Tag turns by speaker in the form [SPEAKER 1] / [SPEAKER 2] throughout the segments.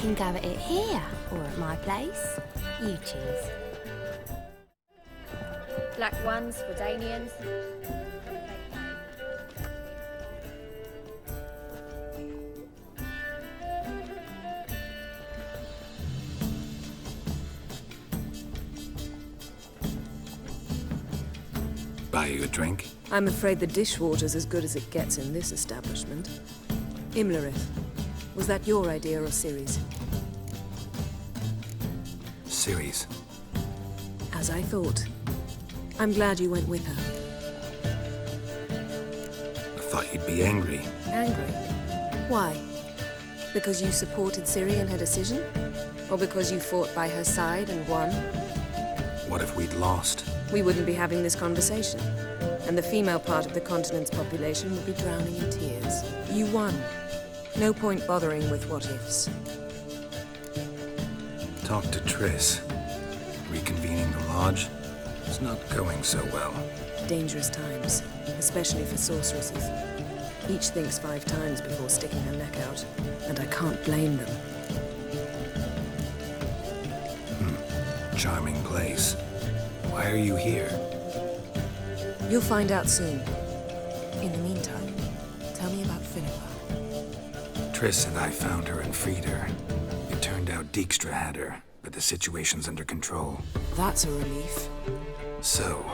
[SPEAKER 1] can go at it here, or at my place. You choose.
[SPEAKER 2] Black ones for Danians.
[SPEAKER 3] Buy you a drink?
[SPEAKER 4] I'm afraid the dishwater's as good as it gets in this establishment. Imlerith, was that your idea or Ciri's?
[SPEAKER 3] Ciri's.
[SPEAKER 4] As I thought. I'm glad you went with her.
[SPEAKER 3] I thought you'd be angry.
[SPEAKER 4] Angry? Why? Because you supported Ciri in her decision? Or because you fought by her side and won?
[SPEAKER 3] What if we'd lost?
[SPEAKER 4] We wouldn't be having this conversation. And the female part of the continent's population would be drowning in tears. You won. No point bothering with what-ifs.
[SPEAKER 3] Talk to Triss. Reconvening the lodge? It's not going so well.
[SPEAKER 4] Dangerous times, especially for sorceresses. Each thinks 5 times before sticking her neck out, and I can't blame them.
[SPEAKER 3] Charming place. Why are you here?
[SPEAKER 4] You'll find out soon. In the meantime, tell me about Philippa.
[SPEAKER 3] Triss and I found her and freed her. It turned out Dijkstra had her, but the situation's under control.
[SPEAKER 4] That's a relief.
[SPEAKER 3] So,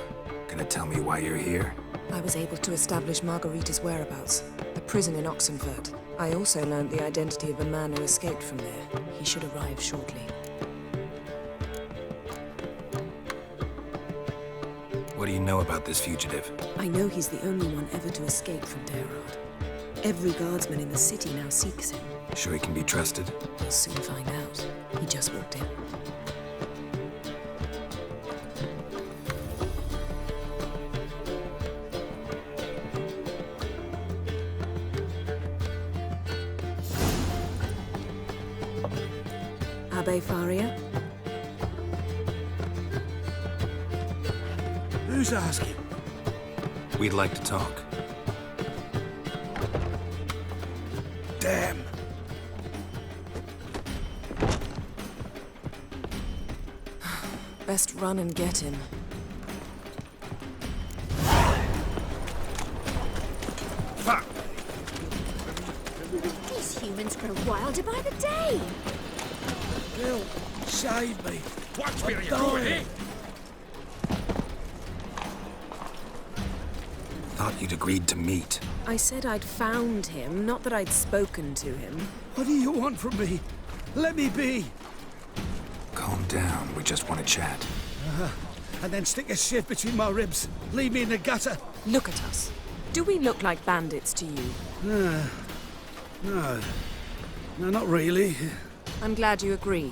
[SPEAKER 3] gonna tell me why you're here?
[SPEAKER 4] I was able to establish Margarita's whereabouts, the prison in Oxenfurt. I also learned the identity of a man who escaped from there. He should arrive shortly.
[SPEAKER 3] What do you know about this fugitive?
[SPEAKER 4] I know he's the only one ever to escape from Daerad. Every guardsman in the city now seeks him.
[SPEAKER 3] Sure he can be trusted?
[SPEAKER 4] We'll soon find out. He just walked in. Abbe Faria?
[SPEAKER 5] Who's asking?
[SPEAKER 3] We'd like to talk.
[SPEAKER 5] Damn.
[SPEAKER 4] Best run and get him.
[SPEAKER 5] Fuck.
[SPEAKER 2] These humans grow wilder by the day.
[SPEAKER 5] Bill, save me.
[SPEAKER 6] Watch where
[SPEAKER 5] I'm
[SPEAKER 6] you're going, eh?
[SPEAKER 5] dying.
[SPEAKER 3] Thought you'd agreed to meet.
[SPEAKER 4] I said I'd found him, not that I'd spoken to him.
[SPEAKER 5] What do you want from me? Let me be.
[SPEAKER 3] Calm down, we just want to chat.
[SPEAKER 5] And then stick a shiv between my ribs. Leave me in the gutter.
[SPEAKER 4] Look at us. Do we look like bandits to you?
[SPEAKER 5] No. No, not really.
[SPEAKER 4] I'm glad you agree.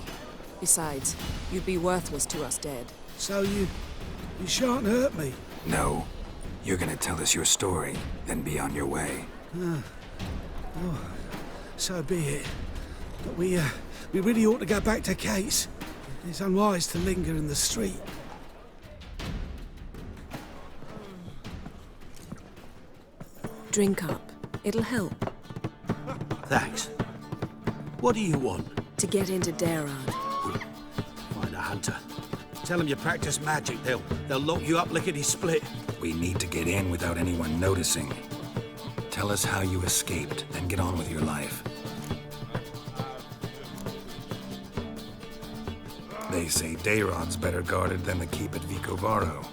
[SPEAKER 4] Besides, you'd be worthless to us dead.
[SPEAKER 5] So you shan't hurt me.
[SPEAKER 3] No. You're gonna tell us your story, then be on your way.
[SPEAKER 5] So be it. But we really ought to go back to Case. It's unwise to linger in the street.
[SPEAKER 4] Drink up. It'll help.
[SPEAKER 7] Thanks. What do you want?
[SPEAKER 4] To get into Daerad.
[SPEAKER 7] Find a hunter. Tell them you practice magic. They'll lock you up lickety-split.
[SPEAKER 3] We need to get in without anyone noticing. Tell us how you escaped, then get on with your life. They say Daerad's better guarded than the keep at Vicovaro.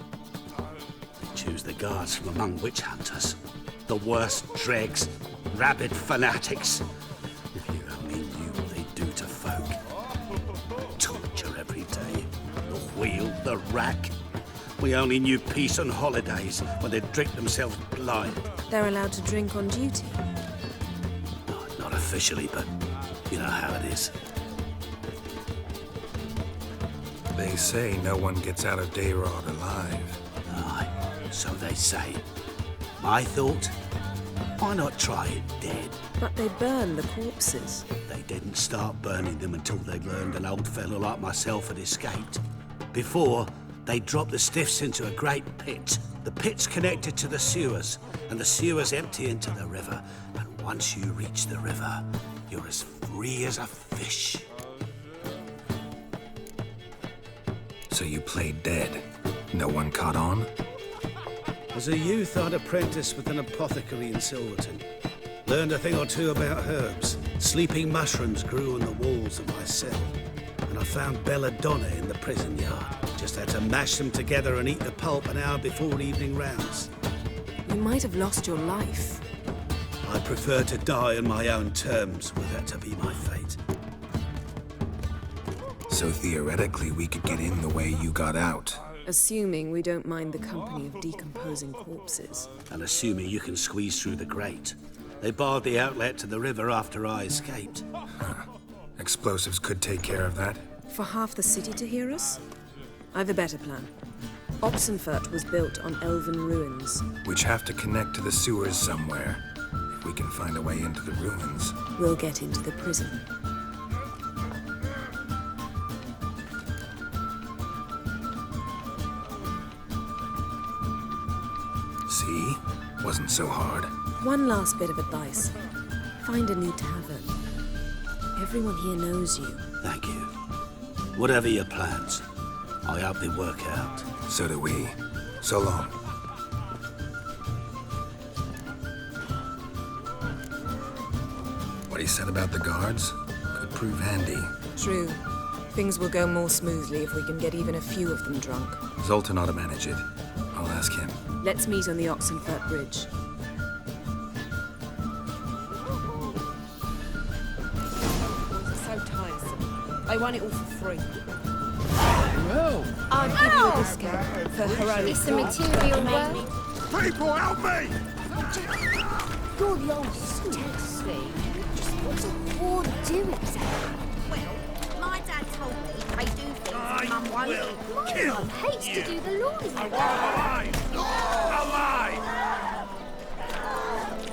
[SPEAKER 7] Choose the guards from among witch hunters. The worst dregs, rabid fanatics. If you only knew what they do to folk. Torture every day. The wheel, the rack. We only knew peace on holidays when they'd drink themselves blind.
[SPEAKER 4] They're allowed to drink on duty.
[SPEAKER 7] Not officially, but you know how it is.
[SPEAKER 3] They say no one gets out of Daerad alive.
[SPEAKER 7] Aye, so they say. My thought? Why not try it dead?
[SPEAKER 4] But they burn the corpses.
[SPEAKER 7] They didn't start burning them until they learned an old fellow like myself had escaped. Before, they dropped the stiffs into a great pit. The pit's connected to the sewers, and the sewers empty into the river. And once you reach the river, you're as free as a fish.
[SPEAKER 3] So you played dead. No one caught on?
[SPEAKER 5] As a youth, I'd apprenticed with an apothecary in Silverton. Learned a thing or two about herbs. Sleeping mushrooms grew on the walls of my cell. And I found belladonna in the prison yard. Just had to mash them together and eat the pulp an hour before evening rounds.
[SPEAKER 4] You might have lost your life.
[SPEAKER 5] I prefer to die on my own terms, were that to be my fate.
[SPEAKER 3] So theoretically, we could get in the way you got out.
[SPEAKER 4] Assuming we don't mind the company of decomposing corpses.
[SPEAKER 7] And assuming you can squeeze through the grate. They barred the outlet to the river after I escaped.
[SPEAKER 3] Explosives could take care of that.
[SPEAKER 4] For half the city to hear us? I've a better plan. Oxenfurt was built on elven ruins.
[SPEAKER 3] Which have to connect to the sewers somewhere. If we can find a way into the ruins.
[SPEAKER 4] We'll get into the prison.
[SPEAKER 3] See? Wasn't so hard.
[SPEAKER 4] One last bit of advice. Find a new tavern. Everyone here knows you.
[SPEAKER 7] Thank you. Whatever your plans, I hope they work out.
[SPEAKER 3] So do we. So long. What he said about the guards could prove handy.
[SPEAKER 4] True. Things will go more smoothly if we can get even a few of them drunk.
[SPEAKER 3] Zoltan ought to manage it. I'll ask him.
[SPEAKER 4] Let's meet on the Oxenfurt Bridge. So tiresome. I want it all for free.
[SPEAKER 1] I'll give you a discount for heroic.
[SPEAKER 2] It's the material world.
[SPEAKER 7] People, help me!
[SPEAKER 2] You're the oldest, Tennessee. Just what's a whore do exactly?
[SPEAKER 6] Well, my dad told me they do things Mum won't.
[SPEAKER 2] My mum hates to do the laundry.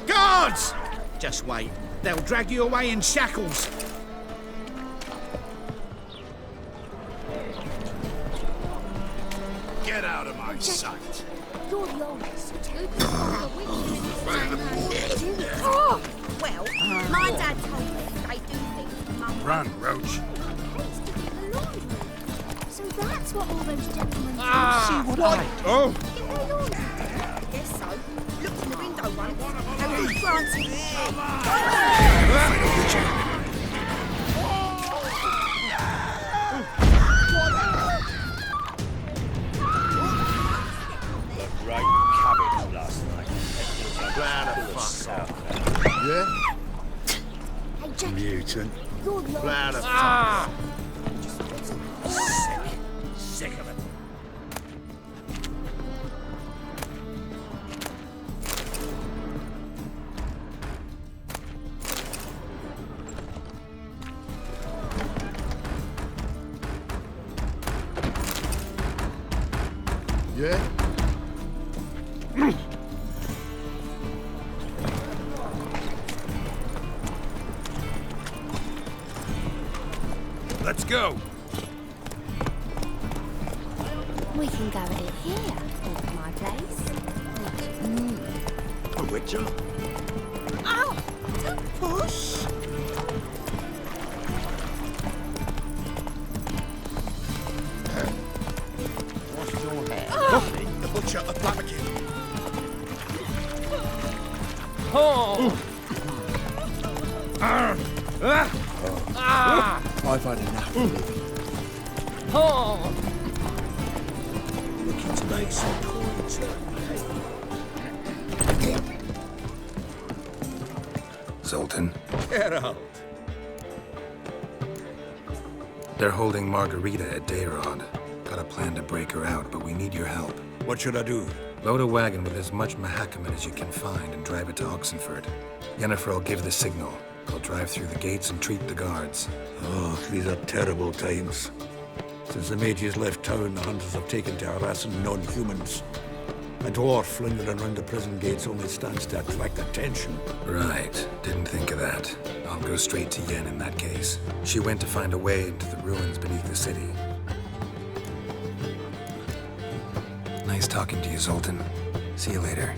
[SPEAKER 5] Guards! Just wait. They'll drag you away in shackles.
[SPEAKER 7] Get out of my sight!
[SPEAKER 2] You're the oldest. Oh!
[SPEAKER 6] Well, my dad told me they do things Mum
[SPEAKER 3] Run, Roach.
[SPEAKER 2] Hates to do the laundry. So that's what all those gentlemen do.
[SPEAKER 5] Oh!
[SPEAKER 2] Get their laundry done.
[SPEAKER 6] Guess so. Looked in the window once. And was granted.
[SPEAKER 7] Right cabbage last night. Plan of fuck.
[SPEAKER 8] Yeah?
[SPEAKER 2] Hey, Jack,
[SPEAKER 8] Mutant.
[SPEAKER 2] you're the
[SPEAKER 8] Plan
[SPEAKER 2] oldest.
[SPEAKER 8] of
[SPEAKER 7] Sick of it.
[SPEAKER 8] Yeah?
[SPEAKER 3] Let's go.
[SPEAKER 1] We can go at it here, or at my place.
[SPEAKER 8] A witcher?
[SPEAKER 6] Ow! Don't push!
[SPEAKER 8] What's your hair? The butcher of Blaviken. I've had enough.
[SPEAKER 5] Looking to make some coins.
[SPEAKER 3] Zoltan.
[SPEAKER 8] Geralt.
[SPEAKER 3] They're holding Margarita at Dayrod. Got a plan to break her out, but we need your help.
[SPEAKER 8] What should I do?
[SPEAKER 3] Load a wagon with as much Mahakaman as you can find and drive it to Oxenfurt. Yennefer will give the signal. I'll drive through the gates and treat the guards.
[SPEAKER 9] Oh, these are terrible times. Since the mages left town, the hunters have taken to harassing non-humans. A dwarf lingering around the prison gates only stands to attract attention.
[SPEAKER 3] Right. Didn't think of that. I'll go straight to Yen in that case. She went to find a way into the ruins beneath the city. Nice talking to you, Zoltan. See you later.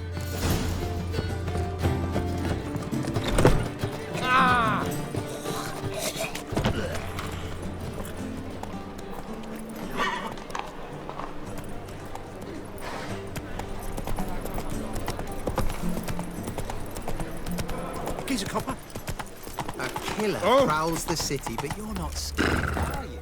[SPEAKER 8] Geezer copper.
[SPEAKER 10] A killer prowls the city, but you're not scared, are you?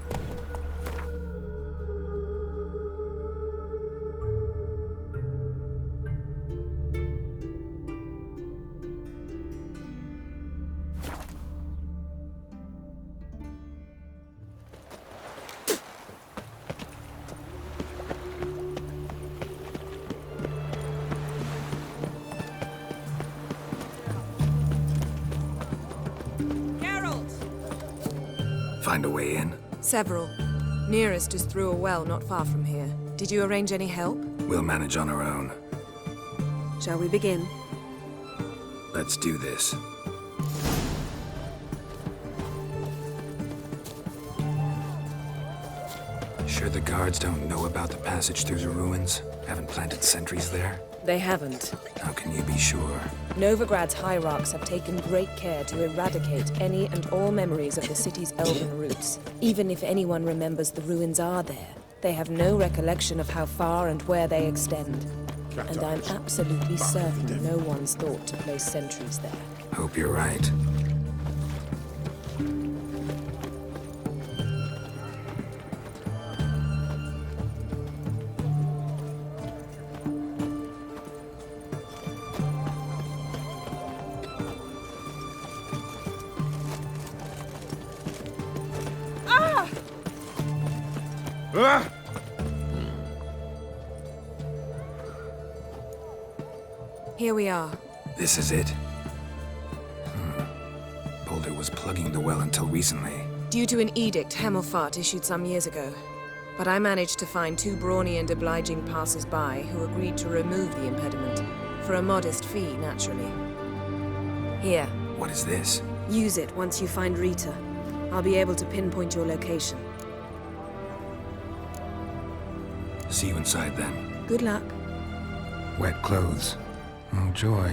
[SPEAKER 3] Find a way in?
[SPEAKER 4] Several. Nearest is through a well not far from here. Did you arrange any help?
[SPEAKER 3] We'll manage on our own.
[SPEAKER 4] Shall we begin?
[SPEAKER 3] Let's do this. Sure the guards don't know about the passage through the ruins? Haven't planted sentries there?
[SPEAKER 4] They haven't.
[SPEAKER 3] How can you be sure?
[SPEAKER 4] Novigrad's hierarchs have taken great care to eradicate any and all memories of the city's elven roots. Even if anyone remembers the ruins are there, they have no recollection of how far and where they extend. And I'm absolutely certain no one's thought to place sentries there.
[SPEAKER 3] Hope you're right.
[SPEAKER 4] Here we are.
[SPEAKER 3] This is it? Boulder was plugging the well until recently.
[SPEAKER 4] Due to an edict Hemelfart issued some years ago. But I managed to find two brawny and obliging passers-by who agreed to remove the impediment. For a modest fee, naturally. Here.
[SPEAKER 3] What is this?
[SPEAKER 4] Use it once you find Rita. I'll be able to pinpoint your location.
[SPEAKER 3] See you inside then.
[SPEAKER 4] Good luck.
[SPEAKER 3] Wet clothes. Oh, joy.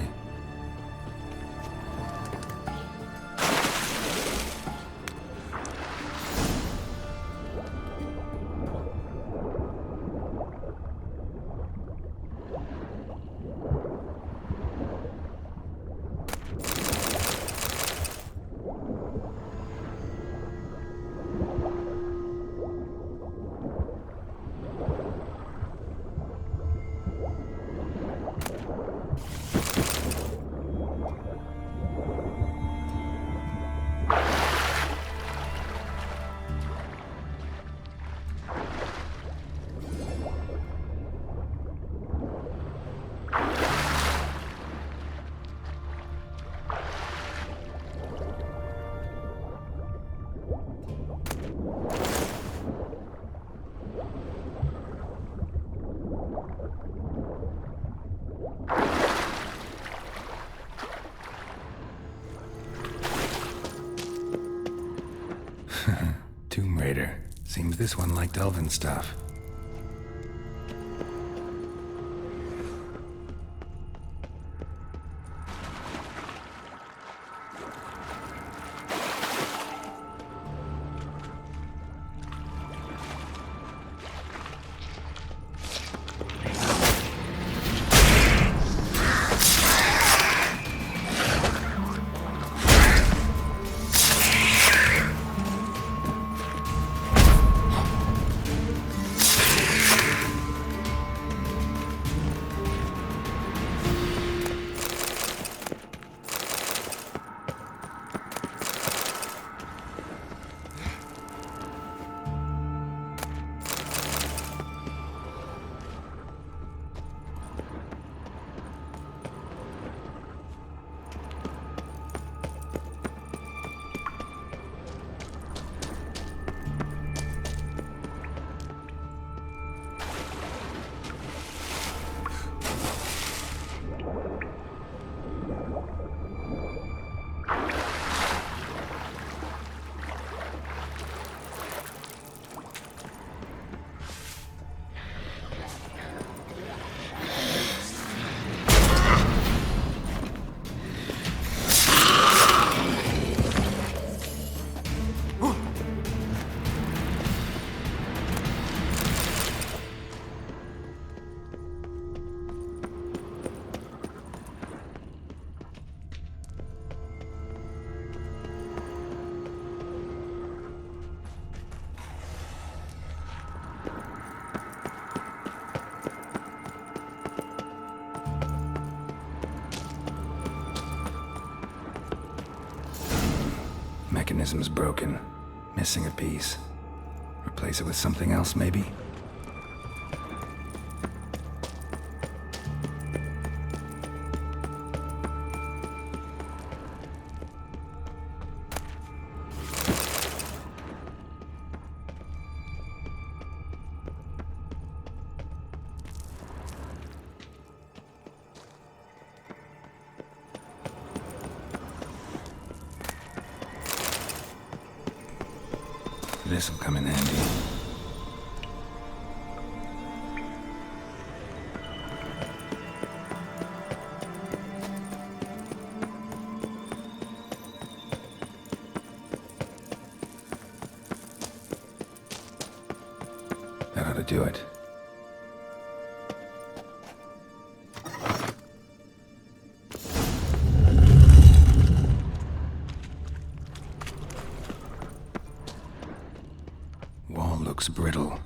[SPEAKER 3] Tomb Raider. Seems this one liked elven stuff. Mechanism's broken. Missing a piece. Replace it with something else, maybe? This'll come in handy. That ought to do it. Wall looks brittle.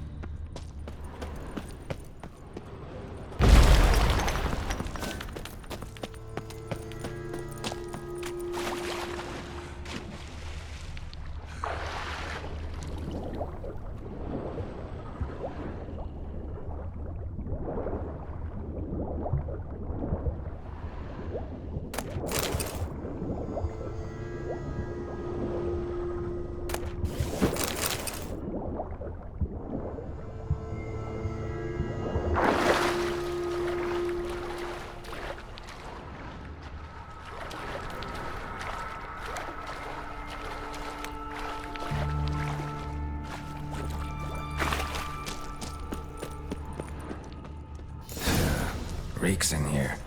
[SPEAKER 3] Reeks in here.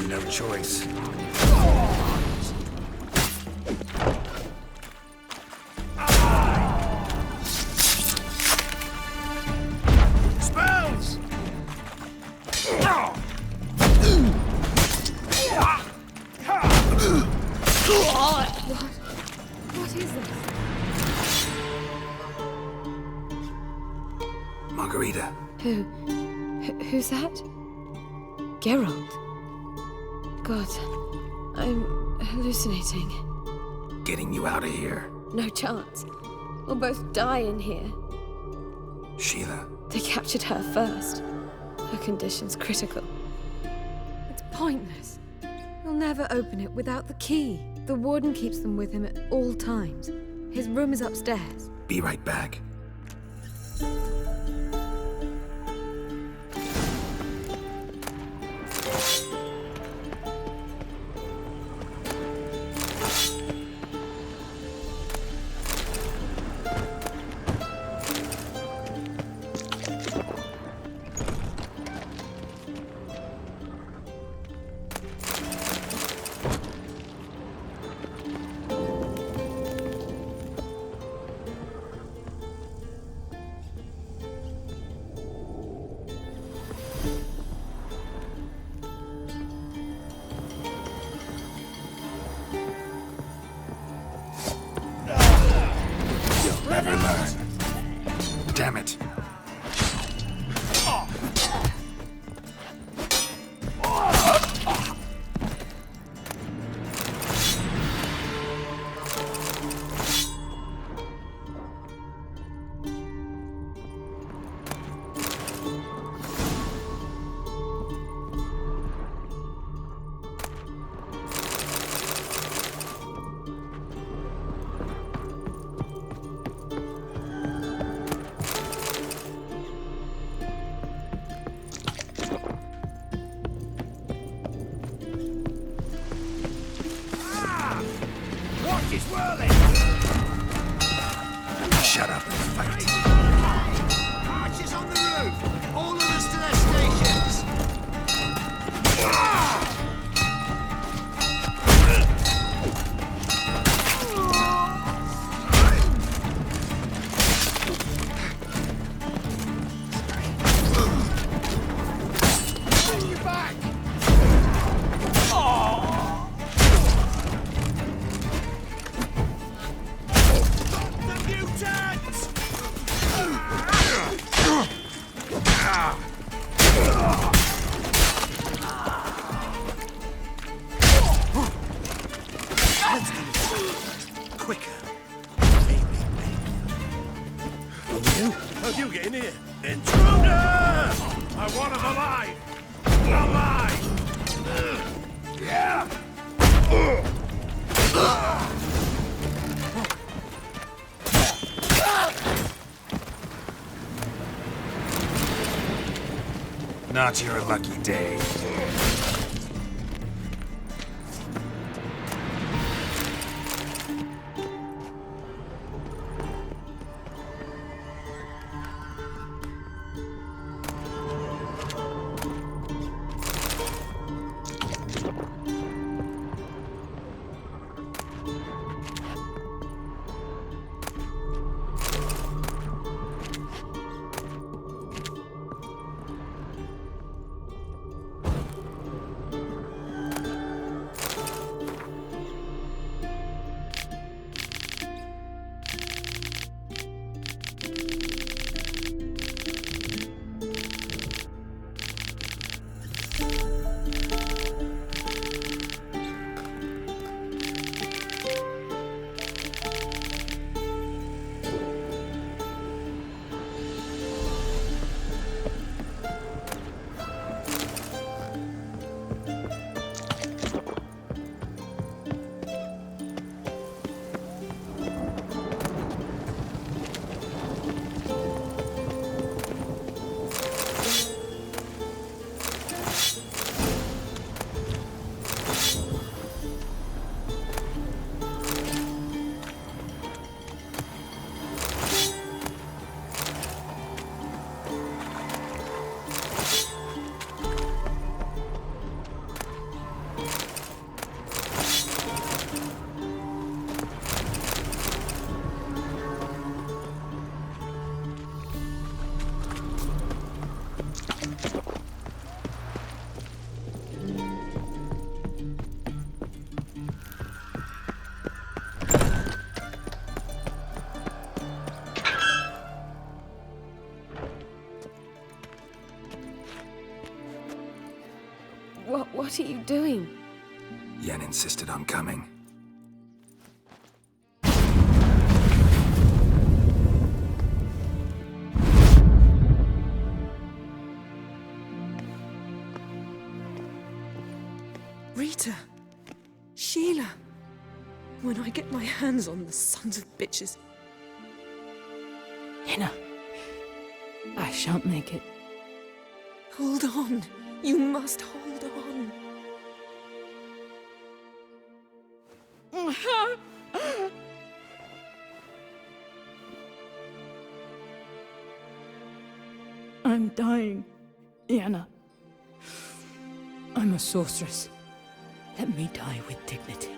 [SPEAKER 3] No choice.
[SPEAKER 8] Spells!
[SPEAKER 2] What is this?
[SPEAKER 3] Margarita.
[SPEAKER 4] Who's that? Geralt. God, I'm hallucinating.
[SPEAKER 3] Getting you out of here.
[SPEAKER 4] No chance. We'll both die in here.
[SPEAKER 3] Sheila.
[SPEAKER 4] They captured her first. Her condition's critical.
[SPEAKER 11] It's pointless. You'll never open it without the key. The warden keeps them with him at all times. His room is upstairs.
[SPEAKER 3] Be right back. Never learn. Damn it. Shut up and fight.
[SPEAKER 8] Archers on the roof! All of us to their stations! Bring you back!
[SPEAKER 3] Quicker.
[SPEAKER 8] How'd you get in here? Intruder! I want him alive! Alive! Yeah!
[SPEAKER 3] Not your lucky day.
[SPEAKER 11] What are you doing?
[SPEAKER 3] Yen insisted on coming.
[SPEAKER 4] Rita! Sheila! When I get my hands on the sons of bitches.
[SPEAKER 12] Yenna, I shan't make it.
[SPEAKER 4] Hold on. You must hold on.
[SPEAKER 12] I'm dying, Yenna. I'm a sorceress. Let me die with dignity.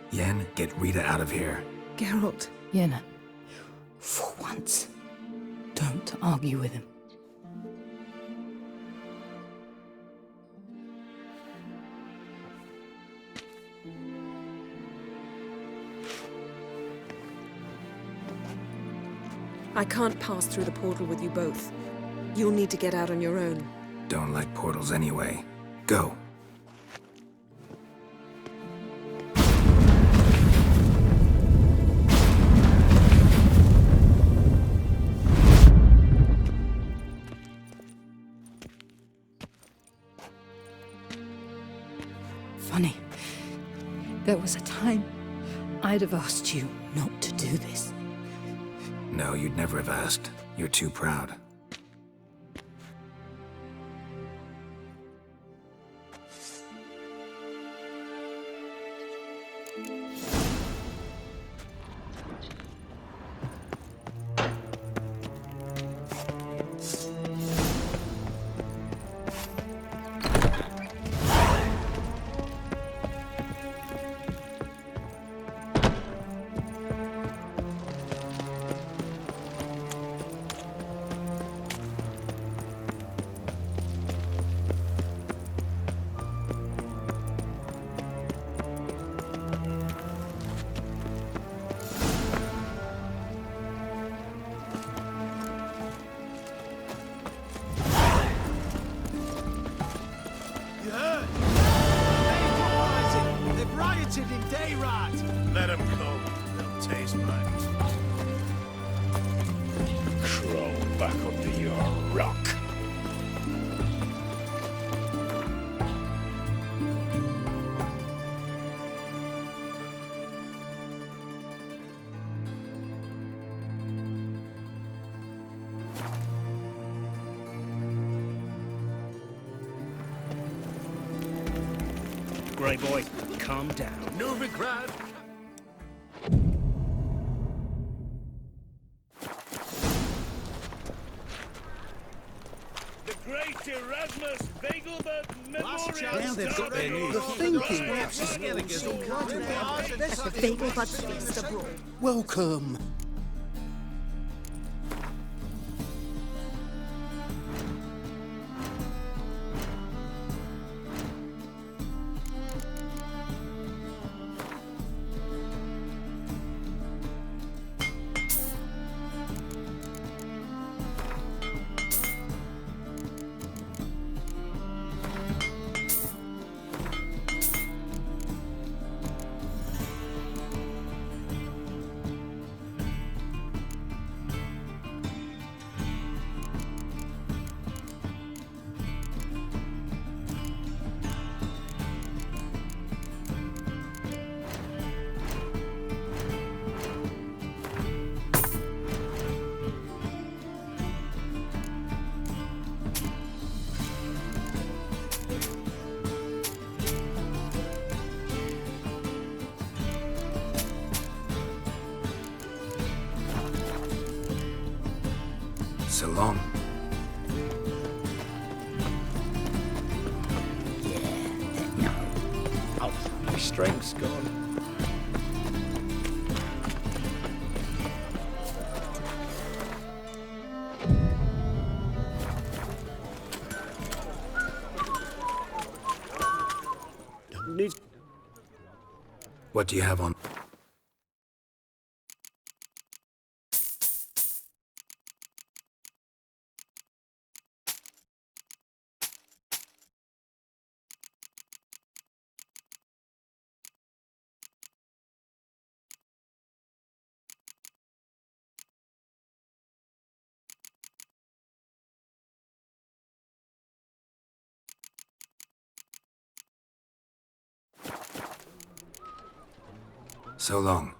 [SPEAKER 3] Yen, get Rita out of here.
[SPEAKER 4] Geralt.
[SPEAKER 12] Yenna, for once, don't argue with him.
[SPEAKER 4] I can't pass through the portal with you both. You'll need to get out on your own.
[SPEAKER 3] Don't like portals anyway. Go.
[SPEAKER 12] Funny. There was a time I'd have asked you not to do this.
[SPEAKER 3] No, you'd never have asked. You're too proud.
[SPEAKER 10] In Dayrat.
[SPEAKER 8] Let them come. They'll taste mine. Crawl back under your rock.
[SPEAKER 13] Grey boy, calm down.
[SPEAKER 8] No regret. The great Erasmus Vegelbert Memorial.
[SPEAKER 5] Now they've got their news.
[SPEAKER 10] The thinking perhaps is Skelliger's all
[SPEAKER 6] Vegelbert's feast abroad.
[SPEAKER 10] Welcome.
[SPEAKER 3] So long.
[SPEAKER 6] Yeah,
[SPEAKER 9] strength's gone.
[SPEAKER 3] What do you have on? So long.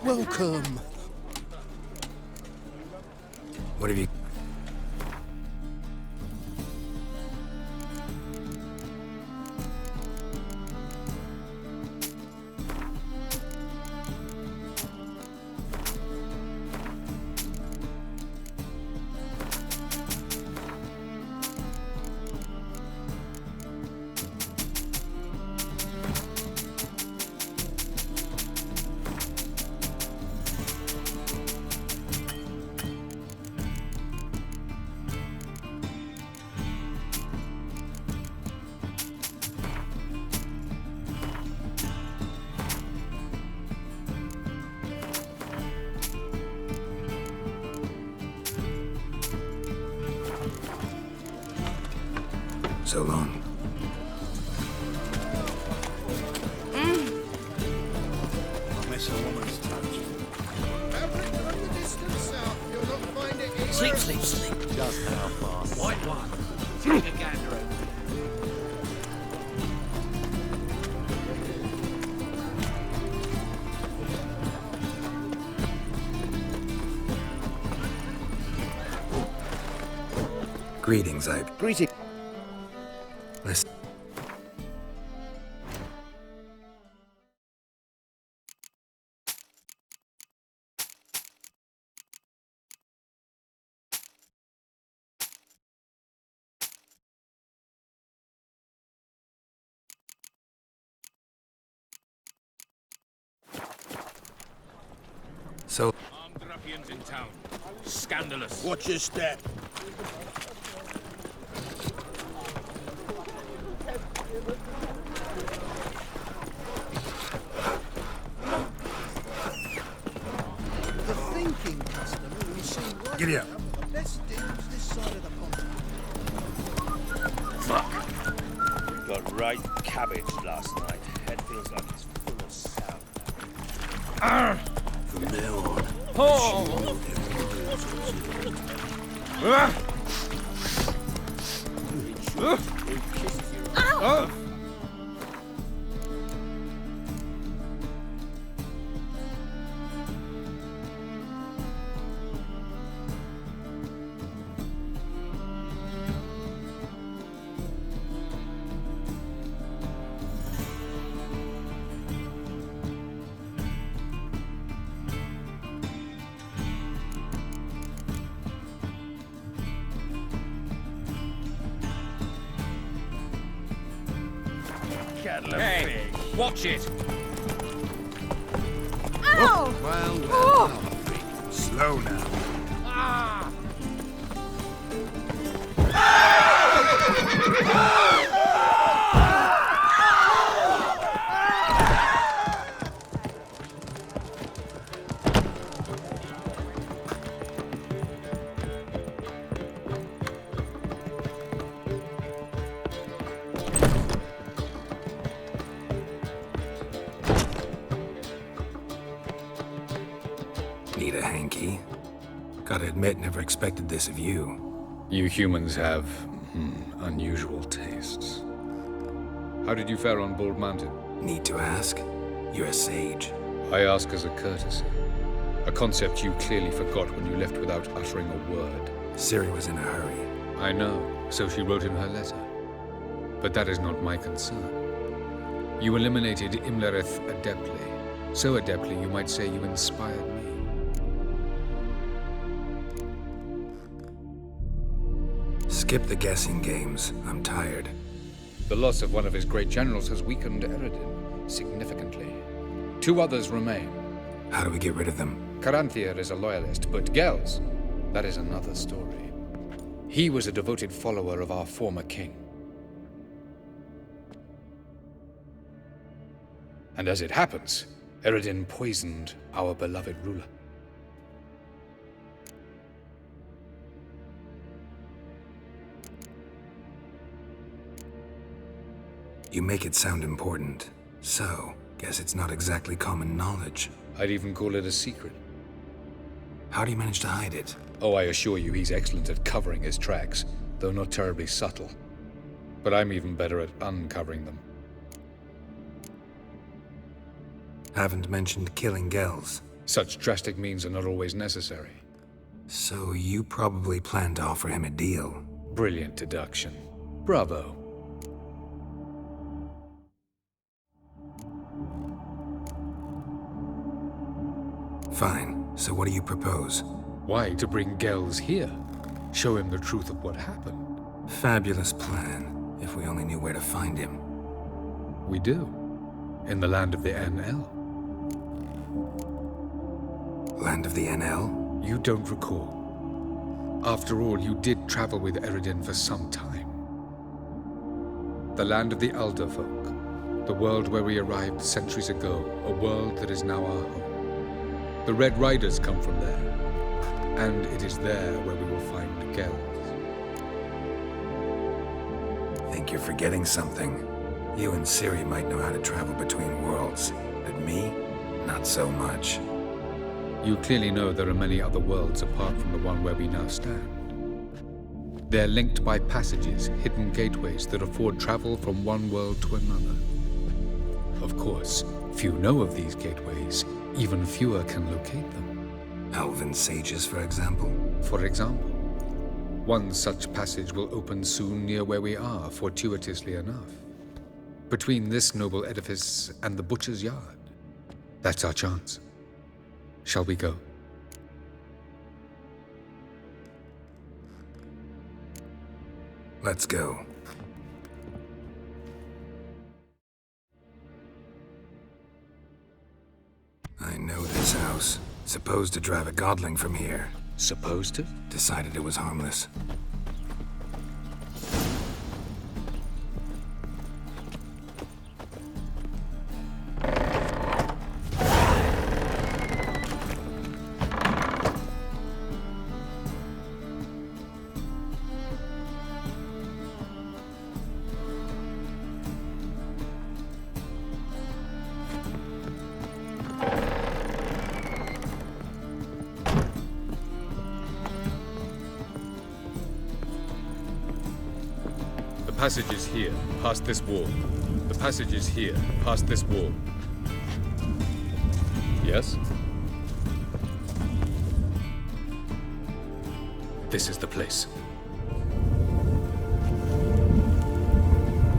[SPEAKER 8] Welcome.
[SPEAKER 3] What have you... So long.
[SPEAKER 8] I miss a woman's touch.
[SPEAKER 13] Sleep, sleep, sleep.
[SPEAKER 8] Just how far?
[SPEAKER 13] White one. Take a gander over.
[SPEAKER 3] Greetings,
[SPEAKER 8] Greeting.
[SPEAKER 3] Listen. So...
[SPEAKER 13] Armed ruffians in town. Scandalous.
[SPEAKER 8] Watch your step.
[SPEAKER 10] The thinking customer will see right
[SPEAKER 3] Giddy up.
[SPEAKER 10] now the best deals this side of the pond.
[SPEAKER 13] Fuck. Got right cabbage last night. Head feels like it's full of sound.
[SPEAKER 7] From now on,
[SPEAKER 13] Oh! Hey, watch it!
[SPEAKER 1] Ow!
[SPEAKER 10] Well,
[SPEAKER 3] Slow now.
[SPEAKER 13] Ah!
[SPEAKER 3] Need a hanky? Gotta admit, never expected this of you.
[SPEAKER 14] You humans have unusual tastes. How did you fare on Bald Mountain?
[SPEAKER 3] Need to ask? You're a sage.
[SPEAKER 14] I ask as a courtesy. A concept you clearly forgot when you left without uttering a word.
[SPEAKER 3] Ciri was in a hurry.
[SPEAKER 14] I know, so she wrote in her letter. But that is not my concern. You eliminated Imlerith adeptly. So adeptly, you might say you inspired me.
[SPEAKER 3] Skip the guessing games. I'm tired.
[SPEAKER 14] The loss of one of his great generals has weakened Eredin significantly. 2 others remain.
[SPEAKER 3] How do we get rid of them?
[SPEAKER 14] Caranthir is a loyalist, but Gels, that is another story. He was a devoted follower of our former king. And as it happens, Eredin poisoned our beloved ruler.
[SPEAKER 3] You make it sound important. So, guess it's not exactly common knowledge.
[SPEAKER 14] I'd even call it a secret.
[SPEAKER 3] How do you manage to hide it?
[SPEAKER 14] Oh, I assure you he's excellent at covering his tracks, though not terribly subtle. But I'm even better at uncovering them.
[SPEAKER 3] Haven't mentioned killing Gels.
[SPEAKER 14] Such drastic means are not always necessary.
[SPEAKER 3] So you probably plan to offer him a deal.
[SPEAKER 14] Brilliant deduction. Bravo.
[SPEAKER 3] Fine. So what do you propose?
[SPEAKER 14] Why, to bring Gels here. Show him the truth of what happened.
[SPEAKER 3] Fabulous plan. If we only knew where to find him.
[SPEAKER 14] We do. In the land of the NL.
[SPEAKER 3] Land of the NL?
[SPEAKER 14] You don't recall. After all, you did travel with Eredin for some time. The land of the Alder folk. The world where we arrived centuries ago. A world that is now our home. The Red Riders come from there. And it is there where we will find Gels.
[SPEAKER 3] Think you're forgetting something. You and Ciri might know how to travel between worlds, but me, not so much.
[SPEAKER 14] You clearly know there are many other worlds apart from the one where we now stand. They're linked by passages, hidden gateways that afford travel from one world to another. Of course, few know of these gateways, even fewer can locate them.
[SPEAKER 3] Elven sages, for example?
[SPEAKER 14] For example. One such passage will open soon near where we are, fortuitously enough. Between this noble edifice and the butcher's yard. That's our chance. Shall we go?
[SPEAKER 3] Let's go. I know this house. Supposed to drive a godling from here.
[SPEAKER 14] Supposed to?
[SPEAKER 3] Decided it was harmless.
[SPEAKER 14] The passage is here, past this wall. The passage is here, past this wall. Yes? This is the place.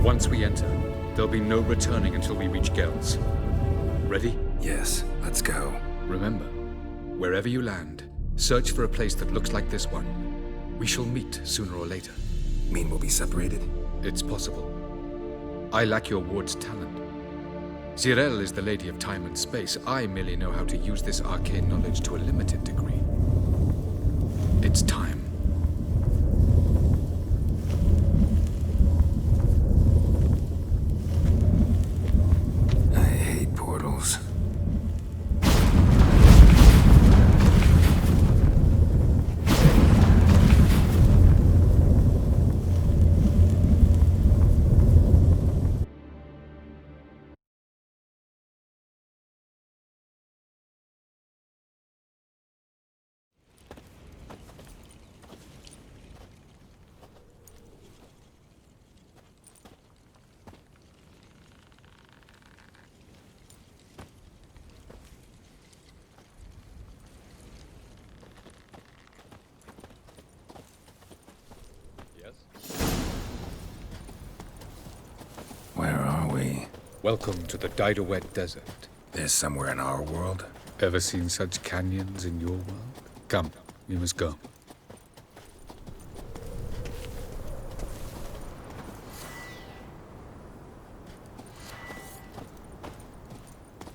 [SPEAKER 14] Once we enter, there'll be no returning until we reach Gels. Ready?
[SPEAKER 3] Yes, let's go.
[SPEAKER 14] Remember, wherever you land, search for a place that looks like this one. We shall meet sooner or later.
[SPEAKER 3] Mean we'll be separated?
[SPEAKER 14] It's possible. I lack your ward's talent. Zirel is the Lady of Time and Space. I merely know how to use this arcane knowledge to a limited degree. It's time.
[SPEAKER 3] I hate portals. Where are we?
[SPEAKER 14] Welcome to the Didowet Desert.
[SPEAKER 3] This somewhere in our world?
[SPEAKER 14] Ever seen such canyons in your world? Come, we must go.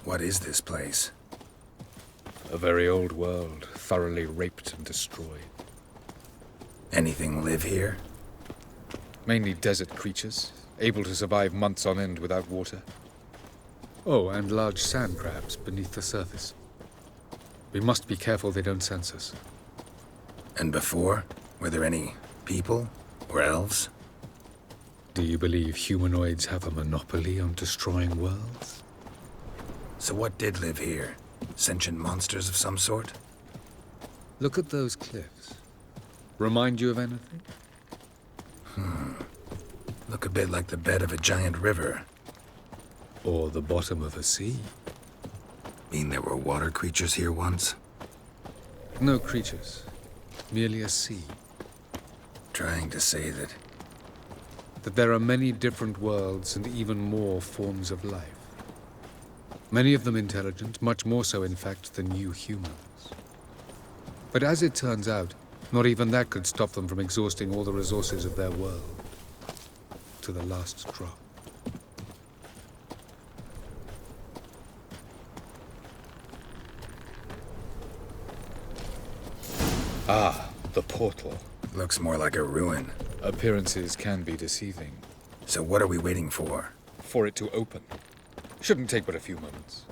[SPEAKER 3] What is this place?
[SPEAKER 14] A very old world, thoroughly raped and destroyed.
[SPEAKER 3] Anything live here?
[SPEAKER 14] Mainly desert creatures, able to survive months on end without water. Oh, and large sand crabs beneath the surface. We must be careful they don't sense us.
[SPEAKER 3] And before? Were there any people or elves?
[SPEAKER 14] Do you believe humanoids have a monopoly on destroying worlds?
[SPEAKER 3] So what did live here? Sentient monsters of some sort?
[SPEAKER 14] Look at those cliffs. Remind you of anything?
[SPEAKER 3] Look a bit like the bed of a giant river.
[SPEAKER 14] Or the bottom of a sea.
[SPEAKER 3] Mean there were water creatures here once?
[SPEAKER 14] No creatures. Merely a sea.
[SPEAKER 3] Trying to say that
[SPEAKER 14] there are many different worlds and even more forms of life. Many of them intelligent, much more so in fact than you humans. But as it turns out, not even that could stop them from exhausting all the resources of their world. To the last drop. Ah, the portal.
[SPEAKER 3] Looks more like a ruin.
[SPEAKER 14] Appearances can be deceiving.
[SPEAKER 3] So what are we waiting for?
[SPEAKER 14] For it to open. Shouldn't take but a few moments.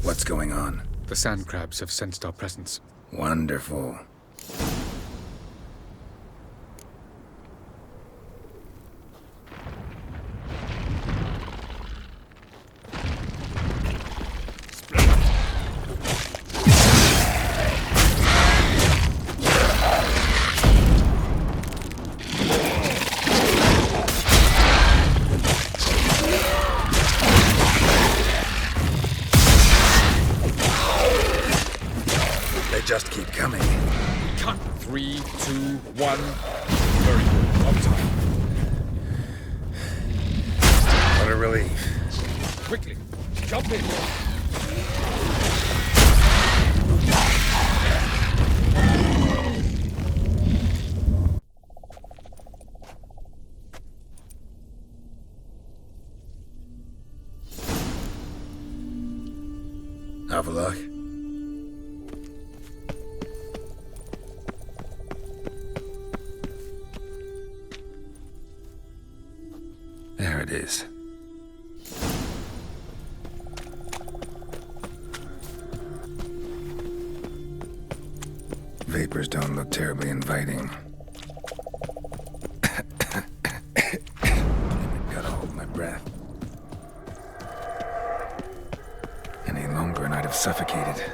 [SPEAKER 3] What's going on?
[SPEAKER 14] The sand crabs have sensed our presence.
[SPEAKER 3] Wonderful. Just keep coming.
[SPEAKER 14] Count 3, 2, 1. Very good. On time.
[SPEAKER 3] What a relief.
[SPEAKER 14] Quickly, jump in.
[SPEAKER 3] Avallac'h? There it is. Vapors don't look terribly inviting. Gotta hold my breath. Any longer and I'd have suffocated.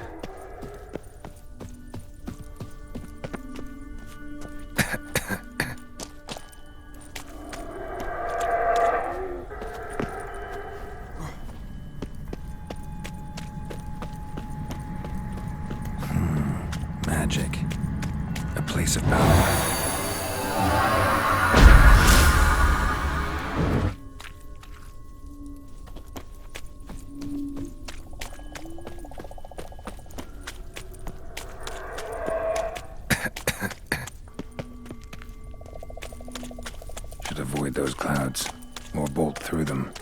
[SPEAKER 3] Magic. A place of power. Should avoid those clouds, or bolt through them.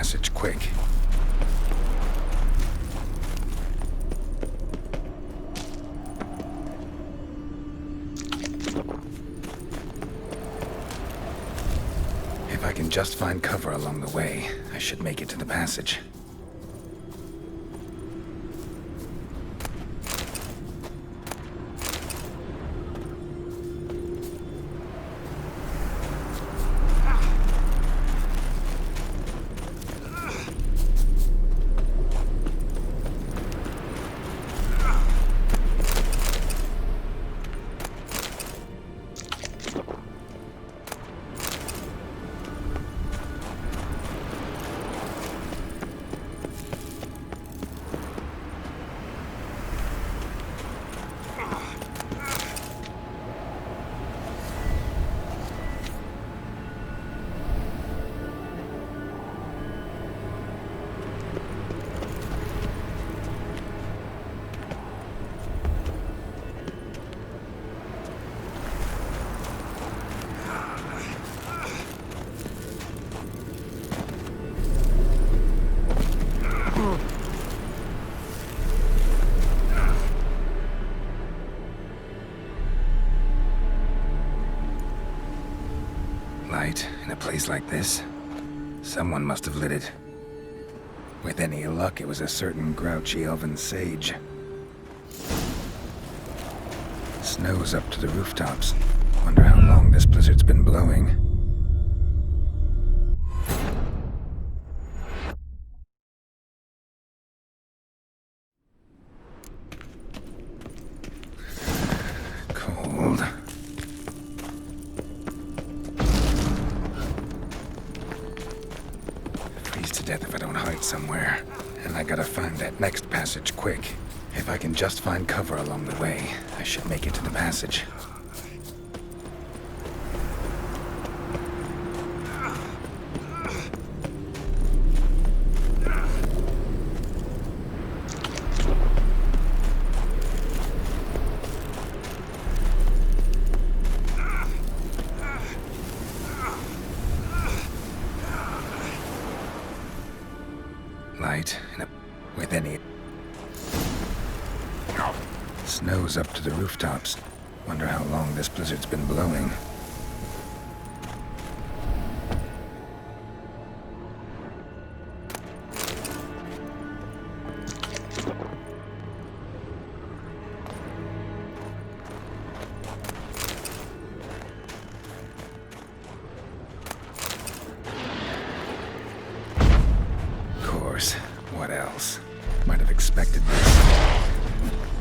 [SPEAKER 3] passage, quick. If I can just find cover along the way, I should make it to the passage. Light in a place like this? Someone must have lit it. With any luck, it was a certain grouchy elven sage. Snow's up to the rooftops. Wonder how long this blizzard's been blowing. Cold. Freeze to death if I don't hide somewhere. And I gotta find that next passage quick. If I can just find cover along the way, I should make it to the passage. Light with any... Snow's up to the rooftops. Wonder how long this blizzard's been blowing. Of course. What else? Might have expected this.